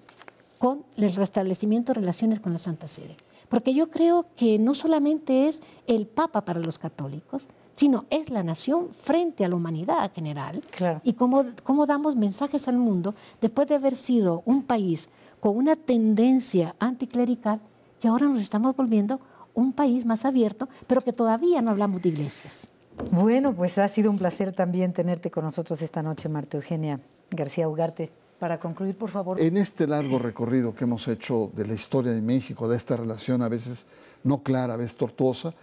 Speaker 4: con el restablecimiento de relaciones con la Santa Sede. Porque yo creo que no solamente es el Papa para los católicos, sino es la nación frente a la humanidad en general.
Speaker 1: Claro.
Speaker 4: Y cómo damos mensajes al mundo después de haber sido un país con una tendencia anticlerical, que ahora nos estamos volviendo un país más abierto, pero que todavía no hablamos de iglesias.
Speaker 1: Bueno, pues ha sido un placer también tenerte con nosotros esta noche, Marta Eugenia García Ugarte. Para concluir, por favor.
Speaker 6: En este largo recorrido que hemos hecho de la historia de México, de esta relación a veces no clara, a veces tortuosa,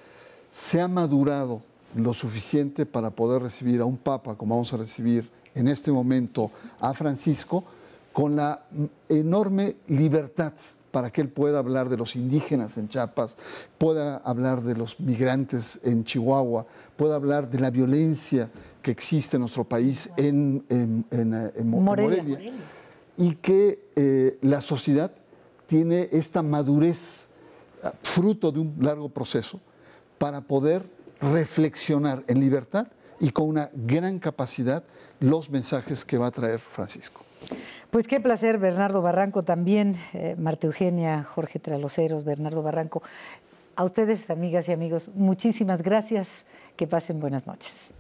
Speaker 6: se ha madurado lo suficiente para poder recibir a un Papa, como vamos a recibir en este momento a Francisco, con la enorme libertad para que él pueda hablar de los indígenas en Chiapas, pueda hablar de los migrantes en Chihuahua, pueda hablar de la violencia que existe en nuestro país en Morelia, y que la sociedad tiene esta madurez fruto de un largo proceso para poder reflexionar en libertad y con una gran capacidad los mensajes que va a traer Francisco.
Speaker 1: Pues qué placer, Bernardo Barranco también, Marta Eugenia, Jorge Trasloceros, Bernardo Barranco. A ustedes, amigas y amigos, muchísimas gracias. Que pasen buenas noches.